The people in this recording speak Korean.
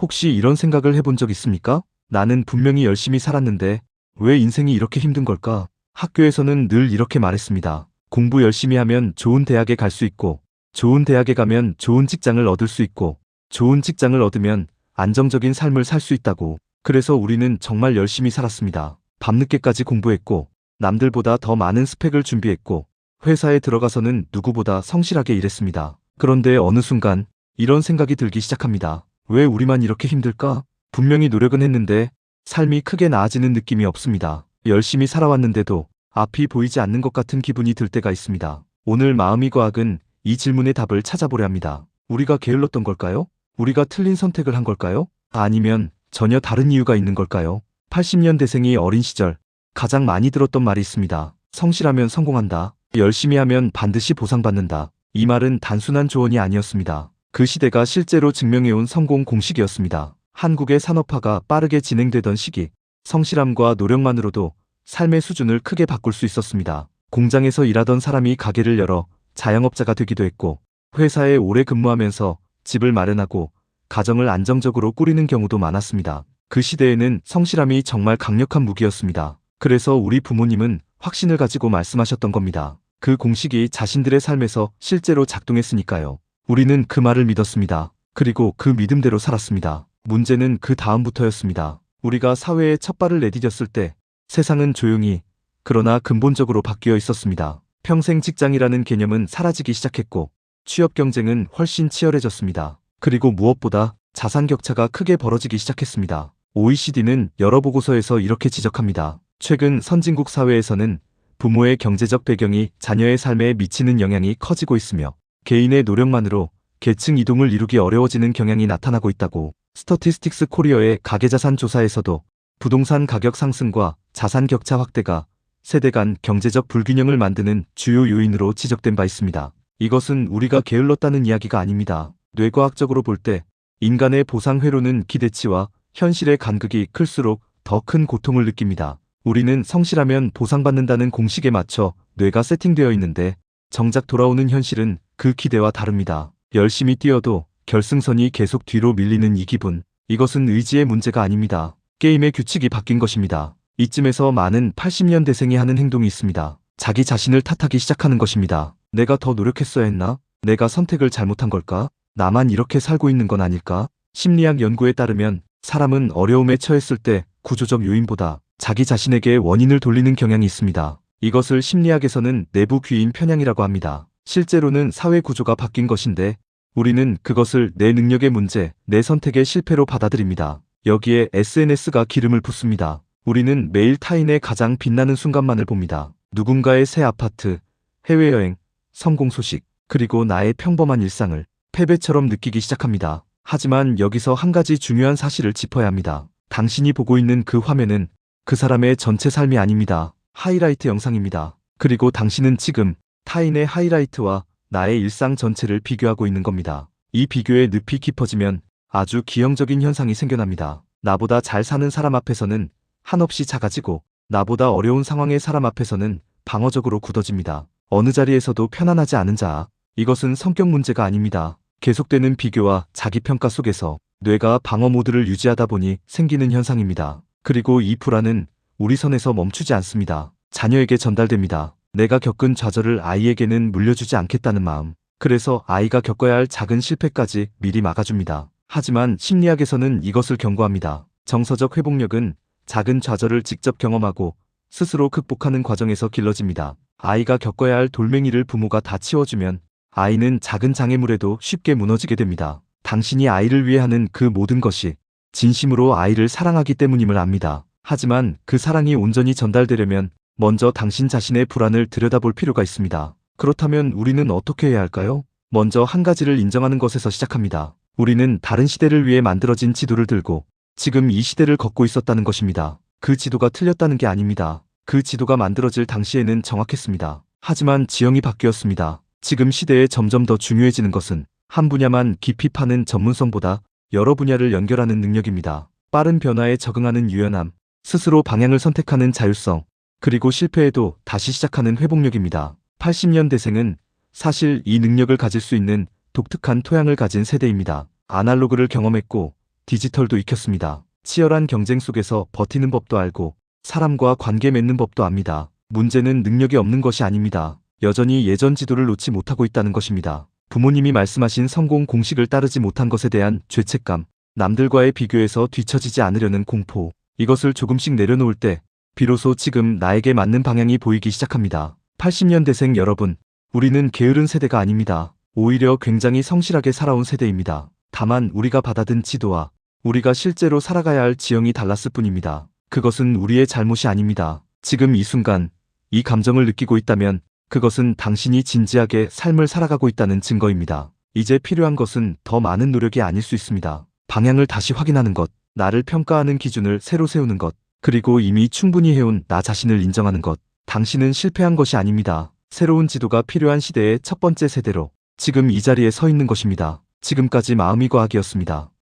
혹시 이런 생각을 해본 적 있습니까? 나는 분명히 열심히 살았는데 왜 인생이 이렇게 힘든 걸까? 학교에서는 늘 이렇게 말했습니다. 공부 열심히 하면 좋은 대학에 갈 수 있고, 좋은 대학에 가면 좋은 직장을 얻을 수 있고, 좋은 직장을 얻으면 안정적인 삶을 살 수 있다고. 그래서 우리는 정말 열심히 살았습니다. 밤늦게까지 공부했고, 남들보다 더 많은 스펙을 준비했고, 회사에 들어가서는 누구보다 성실하게 일했습니다. 그런데 어느 순간 이런 생각이 들기 시작합니다. 왜 우리만 이렇게 힘들까? 분명히 노력은 했는데 삶이 크게 나아지는 느낌이 없습니다. 열심히 살아왔는데도 앞이 보이지 않는 것 같은 기분이 들 때가 있습니다. 오늘 마음이 과학은 이 질문의 답을 찾아보려 합니다. 우리가 게을렀던 걸까요? 우리가 틀린 선택을 한 걸까요? 아니면 전혀 다른 이유가 있는 걸까요? 80년대생이 어린 시절 가장 많이 들었던 말이 있습니다. 성실하면 성공한다. 열심히 하면 반드시 보상받는다. 이 말은 단순한 조언이 아니었습니다. 그 시대가 실제로 증명해온 성공 공식이었습니다. 한국의 산업화가 빠르게 진행되던 시기, 성실함과 노력만으로도 삶의 수준을 크게 바꿀 수 있었습니다. 공장에서 일하던 사람이 가게를 열어 자영업자가 되기도 했고, 회사에 오래 근무하면서 집을 마련하고 가정을 안정적으로 꾸리는 경우도 많았습니다. 그 시대에는 성실함이 정말 강력한 무기였습니다. 그래서 우리 부모님은 확신을 가지고 말씀하셨던 겁니다. 그 공식이 자신들의 삶에서 실제로 작동했으니까요. 우리는 그 말을 믿었습니다. 그리고 그 믿음대로 살았습니다. 문제는 그 다음부터였습니다. 우리가 사회에 첫 발을 내디뎠을 때 세상은 조용히, 그러나 근본적으로 바뀌어 있었습니다. 평생 직장이라는 개념은 사라지기 시작했고, 취업 경쟁은 훨씬 치열해졌습니다. 그리고 무엇보다 자산 격차가 크게 벌어지기 시작했습니다. OECD는 여러 보고서에서 이렇게 지적합니다. 최근 선진국 사회에서는 부모의 경제적 배경이 자녀의 삶에 미치는 영향이 커지고 있으며, 개인의 노력만으로 계층 이동을 이루기 어려워지는 경향이 나타나고 있다고. 스터티스틱스 코리어의 가계자산 조사에서도 부동산 가격 상승과 자산 격차 확대가 세대 간 경제적 불균형을 만드는 주요 요인으로 지적된 바 있습니다. 이것은 우리가 게을렀다는 이야기가 아닙니다. 뇌과학적으로 볼 때 인간의 보상 회로는 기대치와 현실의 간극이 클수록 더 큰 고통을 느낍니다. 우리는 성실하면 보상받는다는 공식에 맞춰 뇌가 세팅되어 있는데, 정작 돌아오는 현실은 그 기대와 다릅니다. 열심히 뛰어도 결승선이 계속 뒤로 밀리는 이 기분, 이것은 의지의 문제가 아닙니다. 게임의 규칙이 바뀐 것입니다. 이쯤에서 많은 80년대생이 하는 행동이 있습니다. 자기 자신을 탓하기 시작하는 것입니다. 내가 더 노력했어야 했나? 내가 선택을 잘못한 걸까? 나만 이렇게 살고 있는 건 아닐까? 심리학 연구에 따르면 사람은 어려움에 처했을 때 구조적 요인보다 자기 자신에게 원인을 돌리는 경향이 있습니다. 이것을 심리학에서는 내부 귀인 편향이라고 합니다. 실제로는 사회 구조가 바뀐 것인데 우리는 그것을 내 능력의 문제, 내 선택의 실패로 받아들입니다. 여기에 SNS가 기름을 붓습니다. 우리는 매일 타인의 가장 빛나는 순간만을 봅니다. 누군가의 새 아파트, 해외여행, 성공 소식, 그리고 나의 평범한 일상을 패배처럼 느끼기 시작합니다. 하지만 여기서 한 가지 중요한 사실을 짚어야 합니다. 당신이 보고 있는 그 화면은 그 사람의 전체 삶이 아닙니다. 하이라이트 영상입니다. 그리고 당신은 지금 타인의 하이라이트와 나의 일상 전체를 비교하고 있는 겁니다. 이 비교의 늪이 깊어지면 아주 기형적인 현상이 생겨납니다. 나보다 잘 사는 사람 앞에서는 한없이 작아지고, 나보다 어려운 상황의 사람 앞에서는 방어적으로 굳어집니다. 어느 자리에서도 편안하지 않은 자, 이것은 성격 문제가 아닙니다. 계속되는 비교와 자기평가 속에서 뇌가 방어 모드를 유지하다 보니 생기는 현상입니다. 그리고 이 불안은 우리 선에서 멈추지 않습니다. 자녀에게 전달됩니다. 내가 겪은 좌절을 아이에게는 물려주지 않겠다는 마음. 그래서 아이가 겪어야 할 작은 실패까지 미리 막아줍니다. 하지만 심리학에서는 이것을 경고합니다. 정서적 회복력은 작은 좌절을 직접 경험하고 스스로 극복하는 과정에서 길러집니다. 아이가 겪어야 할 돌멩이를 부모가 다 치워주면 아이는 작은 장애물에도 쉽게 무너지게 됩니다. 당신이 아이를 위해 하는 그 모든 것이 진심으로 아이를 사랑하기 때문임을 압니다. 하지만 그 사랑이 온전히 전달되려면 먼저 당신 자신의 불안을 들여다볼 필요가 있습니다. 그렇다면 우리는 어떻게 해야 할까요? 먼저 한 가지를 인정하는 것에서 시작합니다. 우리는 다른 시대를 위해 만들어진 지도를 들고 지금 이 시대를 걷고 있었다는 것입니다. 그 지도가 틀렸다는 게 아닙니다. 그 지도가 만들어질 당시에는 정확했습니다. 하지만 지형이 바뀌었습니다. 지금 시대에 점점 더 중요해지는 것은 한 분야만 깊이 파는 전문성보다 여러 분야를 연결하는 능력입니다. 빠른 변화에 적응하는 유연함, 스스로 방향을 선택하는 자율성, 그리고 실패해도 다시 시작하는 회복력입니다. 80년대생은 사실 이 능력을 가질 수 있는 독특한 토양을 가진 세대입니다. 아날로그를 경험했고 디지털도 익혔습니다. 치열한 경쟁 속에서 버티는 법도 알고 사람과 관계 맺는 법도 압니다. 문제는 능력이 없는 것이 아닙니다. 여전히 예전 지도를 놓지 못하고 있다는 것입니다. 부모님이 말씀하신 성공 공식을 따르지 못한 것에 대한 죄책감, 남들과의 비교에서 뒤처지지 않으려는 공포, 이것을 조금씩 내려놓을 때 비로소 지금 나에게 맞는 방향이 보이기 시작합니다. 80년대생 여러분, 우리는 게으른 세대가 아닙니다. 오히려 굉장히 성실하게 살아온 세대입니다. 다만 우리가 받아든 지도와 우리가 실제로 살아가야 할 지형이 달랐을 뿐입니다. 그것은 우리의 잘못이 아닙니다. 지금 이 순간 이 감정을 느끼고 있다면 그것은 당신이 진지하게 삶을 살아가고 있다는 증거입니다. 이제 필요한 것은 더 많은 노력이 아닐 수 있습니다. 방향을 다시 확인하는 것, 나를 평가하는 기준을 새로 세우는 것, 그리고 이미 충분히 해온 나 자신을 인정하는 것. 당신은 실패한 것이 아닙니다. 새로운 지도가 필요한 시대의 첫 번째 세대로 지금 이 자리에 서 있는 것입니다. 지금까지 마음이 과학이었습니다.